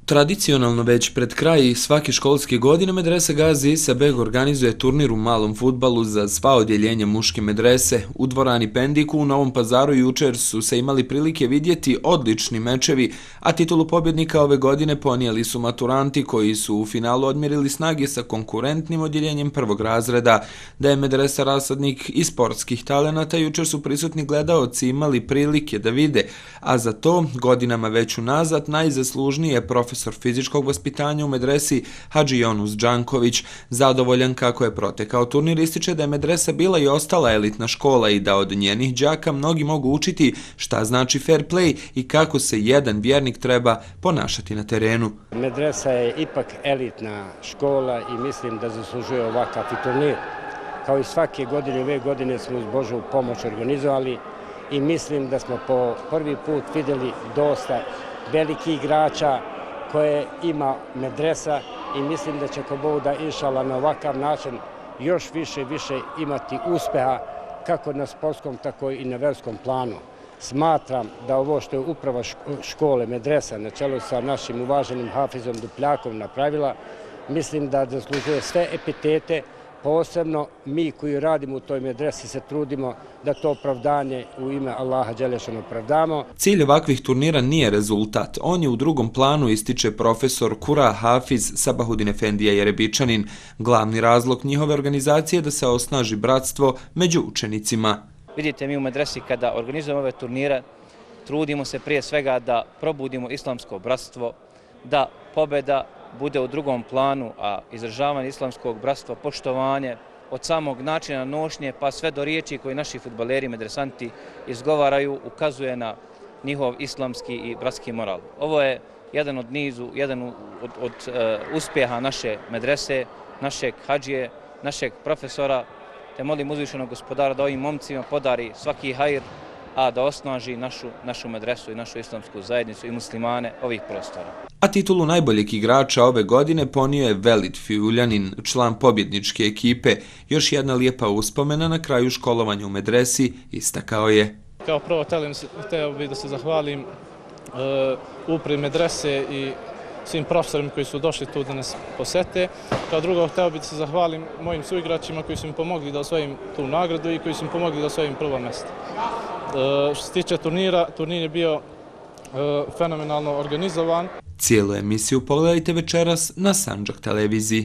Tradicionalno već pred kraj svake školske godine Medresa Gazi Isa Beg organizuje turnir u malom fudbalu za sva odjeljenja muške medrese. U dvorani Pendiku u Novom Pazaru jučer su se imali prilike vidjeti odlični mečevi, a titulu pobjednika ove godine ponijeli su maturanti koji su u finalu odmjerili snage sa konkurentnim odjeljenjem prvog razreda. Da je medresa rasadnik i sportskih talenata, jučer su prisutni gledaoci imali prilike da vide, a za to godinama već unazad najzaslužniji je profesor fizičkog vaspitanja u medresi Hadži Jonus Džanković. Zadovoljan kako je protekao turnir, ističe da je medresa bila i ostala elitna škola i da od njenih đaka mnogi mogu učiti šta znači fair play i kako se jedan vjernik treba ponašati na terenu. Medresa je ipak elitna škola i mislim da zaslužuje ovakav turnir. Kao i svake godine, ove godine smo uz Božju pomoć organizovali i mislim da smo po prvi put vidjeli dosta velikih igrača koje ima medresa i mislim da će ko Bog da inšala na ovakav način još više imati uspeha kako na sportskom tako i na verskom planu. Smatram da ovo što je uprava škole medresa na čelu sa našim uvaženim Hafizom Dupljakom napravila, mislim da zaslužuje sve epitete. Posebno mi koji radimo u toj medresi se trudimo da to opravdanje u ime Allaha dželešanu opravdamo. Cilj ovakvih turnira nije rezultat. On je u drugom planu, ističe profesor Kura Hafiz Sabahudin Efendija Jerebičanin. Glavni razlog njihove organizacije je da se osnaži bratstvo među učenicima. Vidite, mi u medresi kada organizujemo ove turnire trudimo se prije svega da probudimo islamsko bratstvo, da pobjeda bude u drugom planu, a izražavanje islamskog bratstva, poštovanje od samog načina nošnje pa sve do riječi koje naši fudbaleri, medresanti izgovaraju, ukazuje na njihov islamski i bratski moral. Ovo je jedan od nizu, jedan od uspjeha naše medrese, našeg hadžije, našeg profesora, te molim uzvišenog gospodara da ovim momcima podari svaki hajr, a da osnaži našu medresu i našu islamsku zajednicu i muslimane ovih prostora. A titulu najboljeg igrača ove godine ponio je Velid Fiuljanin, član pobjedničke ekipe. Još jedna lijepa uspomena na kraju školovanja u medresi, istakao je. Kao prvo htio bih da se zahvalim upravi medrese i svim profesorima koji su došli tu da nas posete. Kao drugo, htio bih da se zahvalim mojim suigračima koji su mi pomogli da osvojim tu nagradu i koji su mi pomogli da osvojim prvo mjesto. Što se tiče turnira, turnir je bio fenomenalno organizovan. Cijelu emisiju pogledajte večeras na Sandžak televiziji.